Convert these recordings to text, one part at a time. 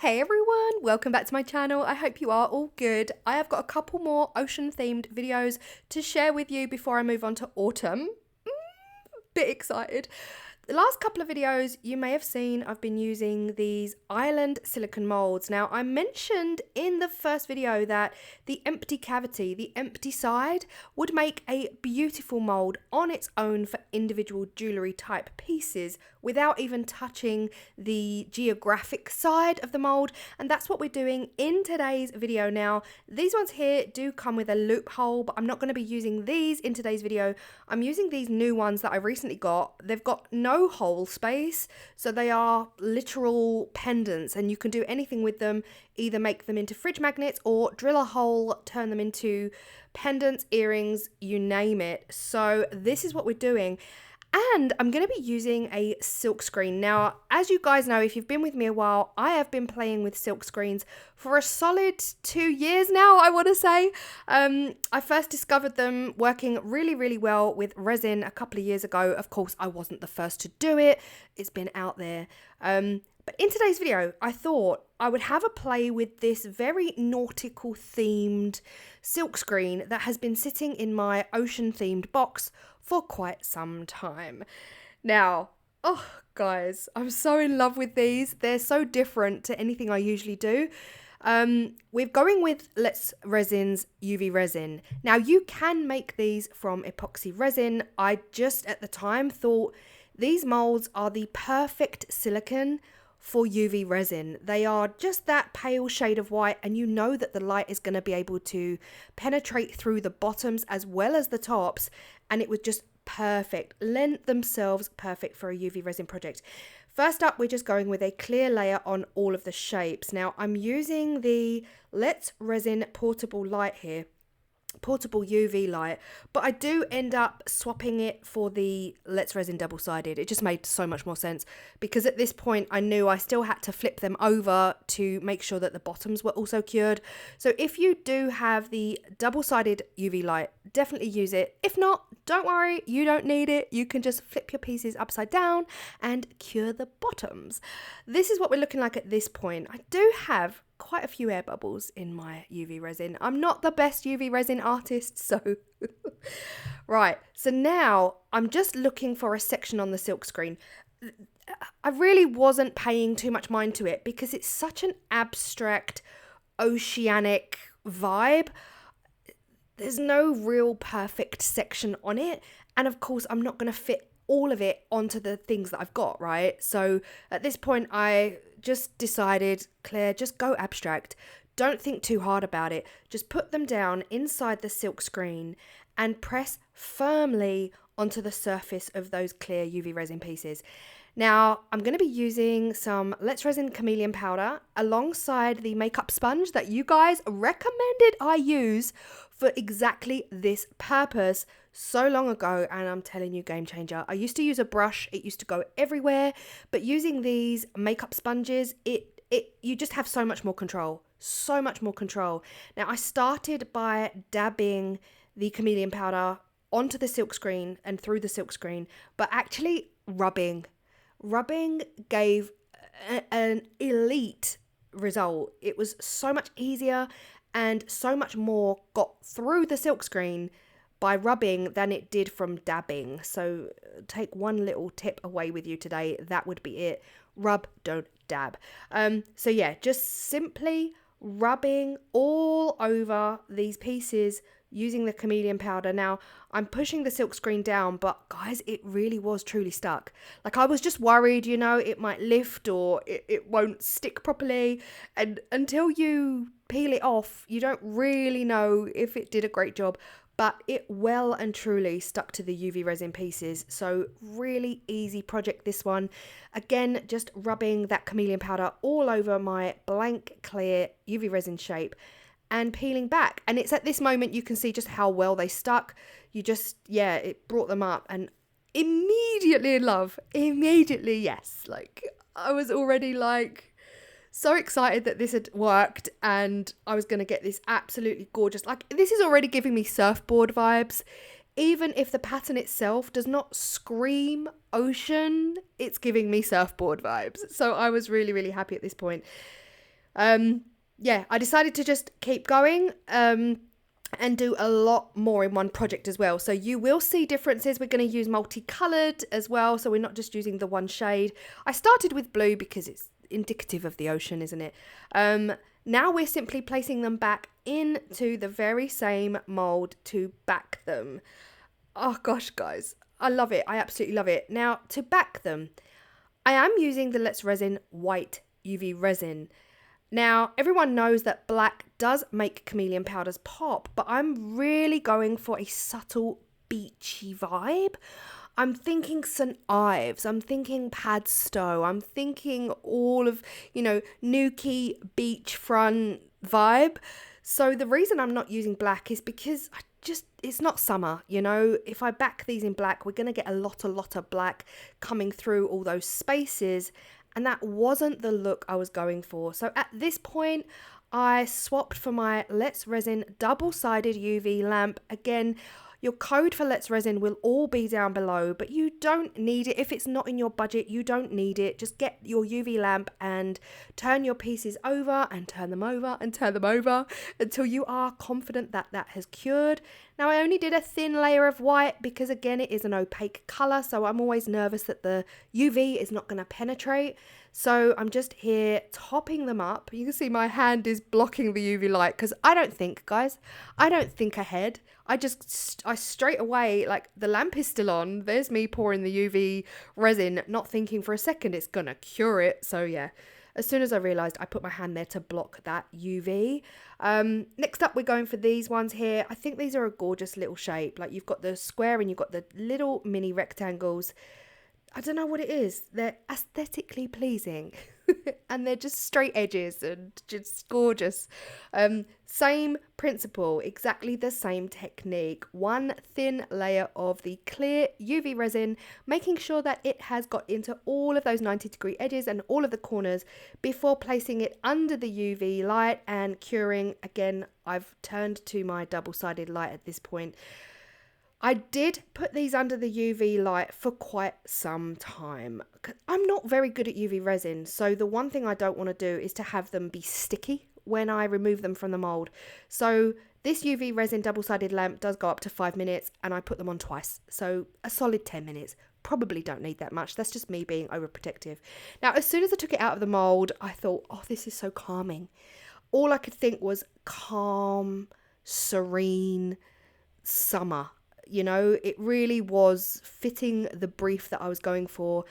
Hey everyone, welcome back to my channel. I hope you are all good. I have got a couple more ocean themed videos to share with you before I move on to autumn. Bit excited. The last couple of videos you may have seen I've been using these island silicone molds. Now I mentioned in the first video that the empty cavity, the empty side, would make a beautiful mold on its own for individual jewellery type pieces without even touching the geographic side of the mold, and that's what we're doing in today's video. Now these ones here do come with a loophole, but I'm not going to be using these in today's video. I'm using these new ones that I recently got. They've got no hole space, so they are literal pendants and you can do anything with them, either make them into fridge magnets or drill a hole, turn them into pendants, earrings, you name it. So this is what we're doing. And I'm going to be using a silk screen. Now, as you guys know, if you've been with me a while, I have been playing with silk screens for a solid 2 years now, I want to say. I first discovered them working really, really well with resin a couple of years ago. Of course, I wasn't the first to do it. It's been out there. But in today's video, I thought I would have a play with this very nautical themed silk screen that has been sitting in my ocean themed box for quite some time. Now, oh guys, I'm so in love with these. They're so different to anything I usually do. We're going with Let's Resin's UV resin. Now you can make these from epoxy resin. I just at the time thought these molds are the perfect silicone for UV resin. They are just that pale shade of white, and you know that the light is going to be able to penetrate through the bottoms as well as the tops, and it was just perfect, lent themselves perfect for a UV resin project. First up, we're just going with a clear layer on all of the shapes. Now I'm using the Let's Resin portable light here, portable UV light, but I do end up swapping it for the Let's Resin double-sided. It just made so much more sense because at this point I knew I still had to flip them over to make sure that the bottoms were also cured. So if you do have the double-sided UV light, definitely use it. If not, don't worry, you don't need it. You can just flip your pieces upside down and cure the bottoms. This is what we're looking like at this point. I do have quite a few air bubbles in my UV resin. I'm not the best UV resin artist, so right. So now I'm just looking for a section on the silk screen. I really wasn't paying too much mind to it because it's such an abstract, oceanic vibe. There's no real perfect section on it, and of course I'm not going to fit all of it onto the things that I've got, right? So at this point I just decided, Claire, just go abstract. Don't think too hard about it. Just put them down inside the silk screen and press firmly onto the surface of those clear UV resin pieces. Now, I'm going to be using some Let's Resin chameleon powder alongside the makeup sponge that you guys recommended I use for exactly this purpose so long ago, and I'm telling you, game changer. I used to use a brush, it used to go everywhere, but using these makeup sponges, you just have so much more control, so much more control. Now, I started by dabbing the chameleon powder onto the silk screen and through the silk screen, but actually rubbing gave an elite result. It was so much easier and so much more got through the silk screen by rubbing than it did from dabbing. So take one little tip away with you today. That would be it. Rub, don't dab. So yeah, just simply rubbing all over these pieces using the chameleon powder. Now I'm pushing the silk screen down, but guys, it really was truly stuck. Like I was just worried, you know, it might lift or it won't stick properly, and until you peel it off you don't really know if it did a great job, but it well and truly stuck to the UV resin pieces. So really easy project, this one. Again, just rubbing that chameleon powder all over my blank clear UV resin shape and peeling back. And it's at this moment you can see just how well they stuck. You just, yeah, it brought them up and immediately in love. Immediately, yes. Like I was already like so excited that this had worked and I was going to get this absolutely gorgeous. Like this is already giving me surfboard vibes. Even if the pattern itself does not scream ocean, it's giving me surfboard vibes. So I was really, really happy at this point. Yeah, I decided to just keep going and do a lot more in one project as well. So you will see differences. We're going to use multicolored as well, so we're not just using the one shade. I started with blue because it's indicative of the ocean, isn't it? Now we're simply placing them back into the very same mold to back them. Oh gosh, guys, I love it. I absolutely love it. Now, to back them, I am using the Let's Resin white UV resin. Now, everyone knows that black does make chameleon powders pop, but I'm really going for a subtle beachy vibe. I'm thinking St. Ives, I'm thinking Padstow, I'm thinking all of, Newquay beachfront vibe. So the reason I'm not using black is because it's not summer, If I back these in black, we're going to get a lot of black coming through all those spaces. And that wasn't the look I was going for. So at this point, I swapped for my Let's Resin double-sided UV lamp. Again, your code for Let's Resin will all be down below, but you don't need it. If it's not in your budget, you don't need it. Just get your UV lamp and turn your pieces over and turn them over and turn them over until you are confident that that has cured. Now, I only did a thin layer of white because, again, it is an opaque colour, so I'm always nervous that the UV is not going to penetrate. So I'm just here topping them up. You can see my hand is blocking the UV light because I don't think, guys, I don't think ahead. I straight away, like, the lamp is still on. There's me pouring the UV resin, not thinking for a second it's going to cure it. So, yeah. As soon as I realised, I put my hand there to block that UV. Next up, we're going for these ones here. I think these are a gorgeous little shape. Like, you've got the square and you've got the little mini rectangles. I don't know what it is. They're aesthetically pleasing. And they're just straight edges and just gorgeous. Same principle, exactly the same technique. One thin layer of the clear UV resin, making sure that it has got into all of those 90-degree edges and all of the corners before placing it under the UV light and curing. Again, I've turned to my double-sided light at this point. I did put these under the UV light for quite some time. I'm not very good at UV resin, so the one thing I don't want to do is to have them be sticky when I remove them from the mold. So this UV resin double-sided lamp does go up to 5 minutes, and I put them on twice, so a solid 10 minutes. Probably don't need that much. That's just me being overprotective. Now, as soon as I took it out of the mold, I thought, oh, this is so calming. All I could think was calm, serene summer. It really was fitting the brief that I was going for.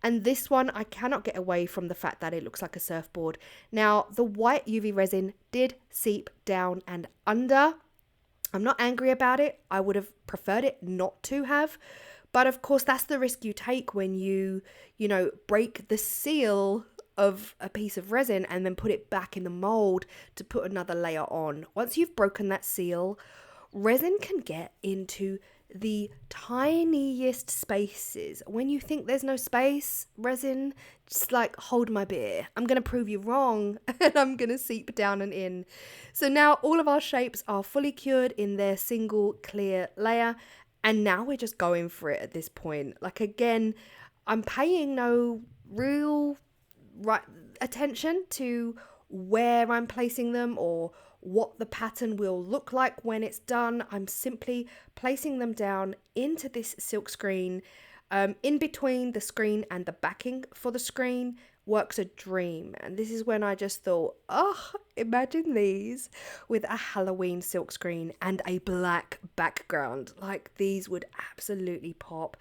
And this one, I cannot get away from the fact that it looks like a surfboard. Now, the white UV resin did seep down and under. I'm not angry about it. I would have preferred it not to have. But of course, that's the risk you take when you break the seal of a piece of resin and then put it back in the mold to put another layer on. Once you've broken that seal, resin can get into the tiniest spaces. When you think there's no space, resin, just like, hold my beer. I'm going to prove you wrong and I'm going to seep down and in. So now all of our shapes are fully cured in their single clear layer. And now we're just going for it at this point. Like, again, I'm paying no real attention to where I'm placing them or what the pattern will look like when it's done. I'm simply placing them down into this silk screen. In between the screen and the backing for the screen works a dream. And this is when I just thought, oh, imagine these with a Halloween silk screen and a black background. Like, these would absolutely pop.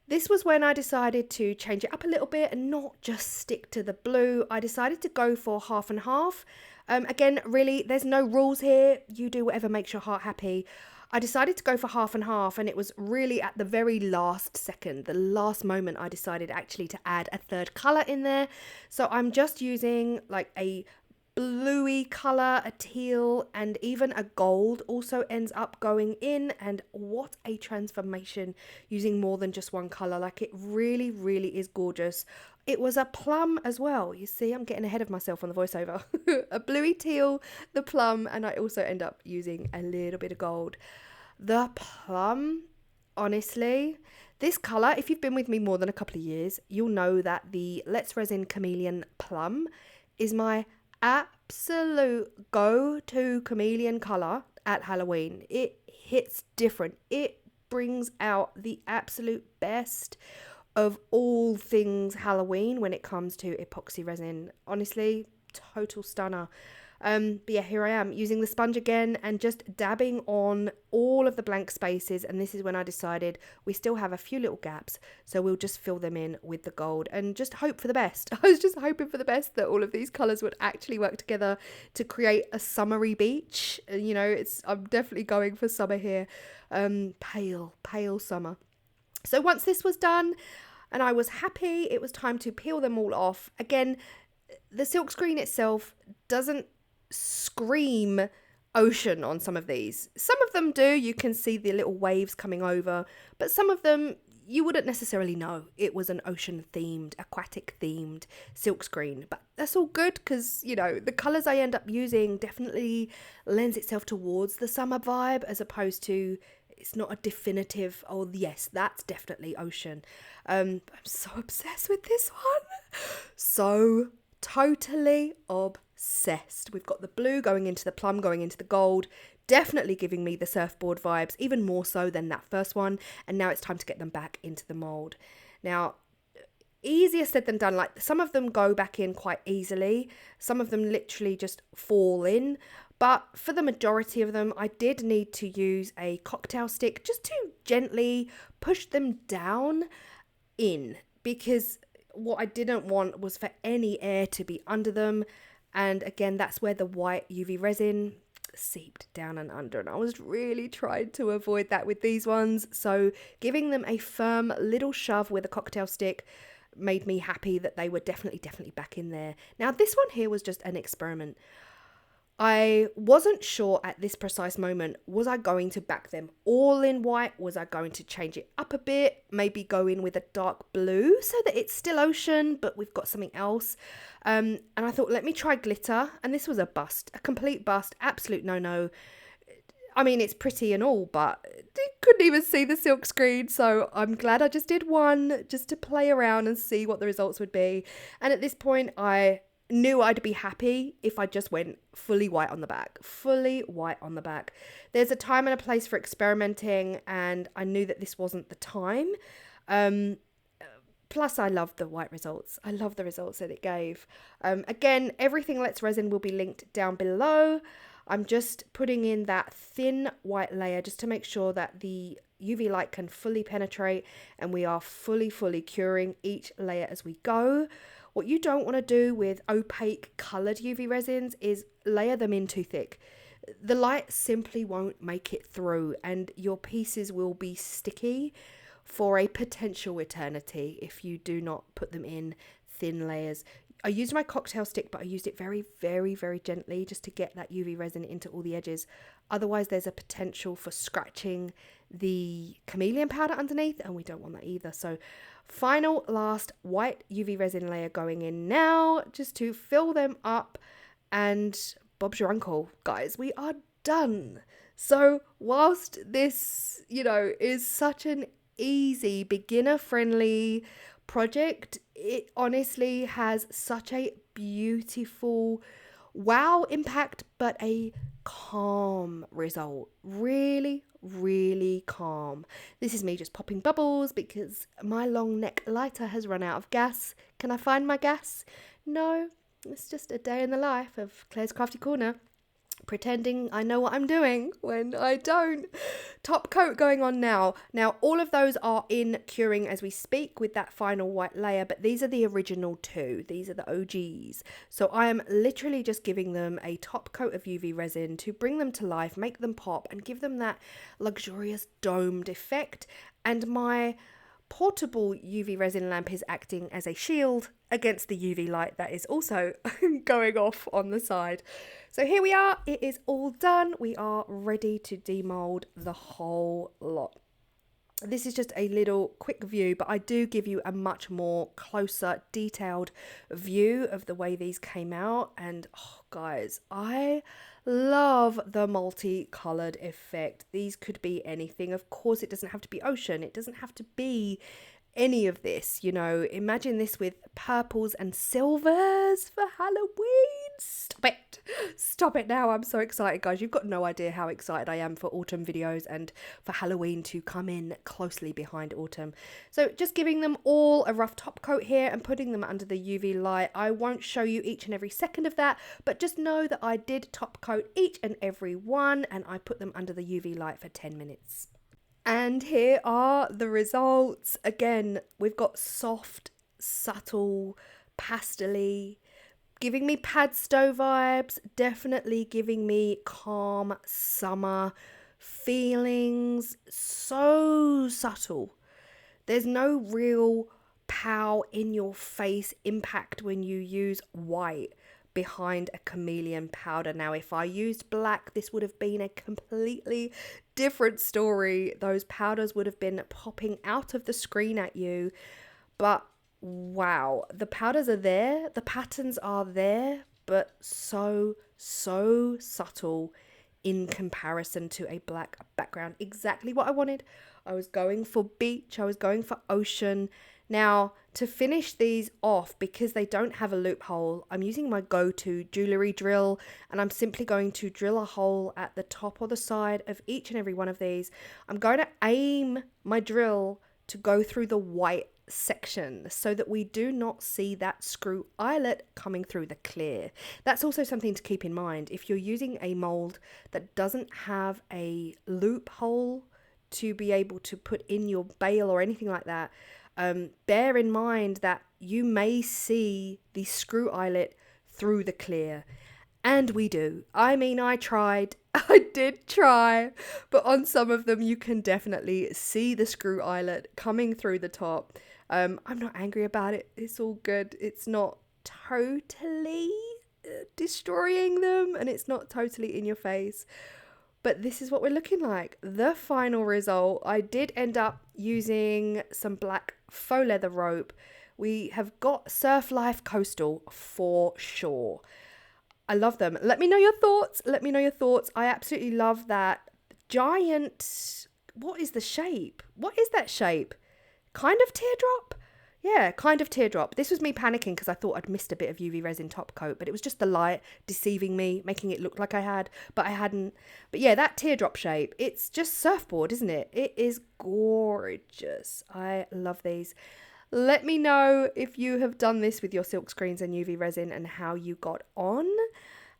This was when I decided to change it up a little bit and not just stick to the blue. I decided to go for half and half. Again, really, there's no rules here. You do whatever makes your heart happy. I decided to go for half and half, and it was really at the very last second, the last moment, I decided actually to add a third colour in there. So I'm just using like a bluey colour, a teal, and even a gold also ends up going in. And what a transformation using more than just one colour. Like, it really, really is gorgeous. It was a plum as well. You see, I'm getting ahead of myself on the voiceover. A bluey teal, the plum, and I also end up using a little bit of gold. The plum, honestly, this colour, if you've been with me more than a couple of years, you'll know that the Let's Resin Chameleon Plum is my absolute go-to chameleon color at Halloween. It hits different. It brings out the absolute best of all things Halloween when it comes to epoxy resin. Honestly, total stunner. But yeah, here I am using the sponge again and just dabbing on all of the blank spaces. And this is when I decided we still have a few little gaps, so we'll just fill them in with the gold and just hope for the best. I was just hoping for the best that all of these colors would actually work together to create a summery beach. You know, I'm definitely going for summer here. Pale summer. So once this was done and I was happy, it was time to peel them all off. Again, the silkscreen itself doesn't scream ocean on some of these. Some of them do, you can see the little waves coming over, but some of them you wouldn't necessarily know it was an ocean themed, aquatic themed silkscreen. But that's all good because, you know, the colours I end up using definitely lends itself towards the summer vibe, as opposed to, it's not a definitive, oh yes, that's definitely ocean. I'm so obsessed with this one. So totally obsessed. We've got the blue going into the plum, going into the gold, definitely giving me the surfboard vibes, even more so than that first one. And now it's time to get them back into the mould. Now, easier said than done. Like, some of them go back in quite easily, some of them literally just fall in, but for the majority of them I did need to use a cocktail stick just to gently push them down in, because what I didn't want was for any air to be under them. And again, that's where the white UV resin seeped down and under, and I was really trying to avoid that with these ones. So giving them a firm little shove with a cocktail stick made me happy that they were definitely back in there. Now this one here was just an experiment. I wasn't sure at this precise moment, was I going to back them all in white? Was I going to change it up a bit? Maybe go in with a dark blue so that it's still ocean, but we've got something else. And I thought, let me try glitter. And this was a bust, a complete bust, absolute no-no. I mean, it's pretty and all, but you couldn't even see the silk screen. So I'm glad I just did one just to play around and see what the results would be. And at this point, I knew I'd be happy if I just went fully white on the back. There's a time and a place for experimenting, and I knew that this wasn't the time. Plus I love the white results. I love the results that it gave. Again, everything Let's Resin will be linked down below. I'm just putting in that thin white layer just to make sure that the UV light can fully penetrate and we are fully curing each layer as we go. What you don't want to do with opaque coloured UV resins is layer them in too thick. The light simply won't make it through and your pieces will be sticky for a potential eternity if you do not put them in thin layers. I used my cocktail stick, but I used it very gently just to get that UV resin into all the edges. Otherwise, there's a potential for scratching the chameleon powder underneath, and we don't want that either. So final last white UV resin layer going in now, just to fill them up, and Bob's your uncle, guys. We are done. So whilst this, you know, is such an easy, beginner-friendly project, it honestly has such a beautiful wow impact, but a calm result. Really calm. This is me just popping bubbles because my long neck lighter has run out of gas. Can I find my gas? No, it's just a day in the life of Claire's Crafty Corner, pretending I know what I'm doing when I don't. Top coat going on now. Now all of those are in curing as we speak with that final white layer, but these are the original two. These are the OGs. So I am literally just giving them a top coat of UV resin to bring them to life, make them pop and give them that luxurious domed effect. And my portable UV resin lamp is acting as a shield against the UV light that is also going off on the side. So here we are, it is all done. We are ready to demold the whole lot. This is just a little quick view, but I do give you a much more closer, detailed view of the way these came out. And oh, guys, I love the multicolored effect. These could be anything. Of course, it doesn't have to be ocean. It doesn't have to be any of this, you know. Imagine this with purples and silvers for Halloween. Stop it. Stop it now. I'm so excited, guys. You've got no idea how excited I am for autumn videos and for Halloween to come in closely behind autumn. So just giving them all a rough top coat here and putting them under the UV light. I won't show you each and every second of that, but just know that I did top coat each and every one and I put them under the UV light for 10 minutes. And here are the results. Again, we've got soft, subtle, pastel-y, giving me Padstow vibes, definitely giving me calm summer feelings. So subtle. There's no real pow in your face impact when you use white behind a chameleon powder. Now, if I used black, this would have been a completely different story. Those powders would have been popping out of the screen at you. But wow, the powders are there, the patterns are there, but so subtle in comparison to a black background. Exactly what I wanted. I was going for beach, I was going for ocean. Now, to finish these off, because they don't have a loophole, I'm using my go-to jewellery drill, and I'm simply going to drill a hole at the top or the side of each and every one of these. I'm going to aim my drill to go through the white section so that we do not see that screw eyelet coming through the clear. That's also something to keep in mind. If you're using a mold that doesn't have a loophole to be able to put in your bail or anything like that, bear in mind that you may see the screw eyelet through the clear. And we do. I mean, I tried. I did try. But on some of them, you can definitely see the screw eyelet coming through the top. I'm not angry about it. It's all good. It's not totally destroying them. And it's not totally in your face. But this is what we're looking like. The final result. I did end up using some black faux leather rope. We have got Surf Life Coastal for sure. I love them. Let me know your thoughts. Let me know your thoughts. I absolutely love that giant. What is the shape? What is that shape? Kind of teardrop? Yeah, kind of teardrop. This was me panicking because I thought I'd missed a bit of UV resin top coat, but it was just the light deceiving me, making it look like I had, but I hadn't. But yeah, that teardrop shape, it's just surfboard, isn't it? It is gorgeous. I love these. Let me know if you have done this with your silk screens and UV resin and how you got on.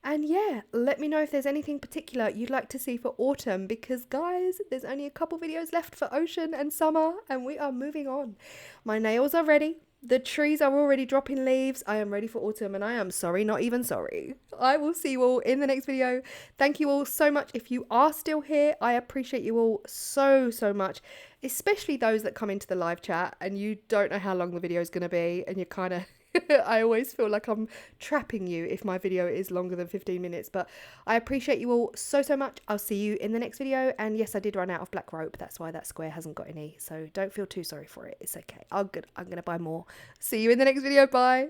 And yeah, let me know if there's anything particular you'd like to see for autumn, because guys, there's only a couple videos left for ocean and summer and we are moving on. My nails are ready. The trees are already dropping leaves. I am ready for autumn and I am sorry, not even sorry. I will see you all in the next video. Thank you all so much. If you are still here, I appreciate you all so much, especially those that come into the live chat and you don't know how long the video is going to be and you're kind of I always feel like I'm trapping you if my video is longer than 15 minutes, but I appreciate you all so much. I'll see you in the next video. And yes, I did run out of black rope. That's why that square hasn't got any. So don't feel too sorry for it. It's okay. I'm gonna buy more. See you in the next video. Bye.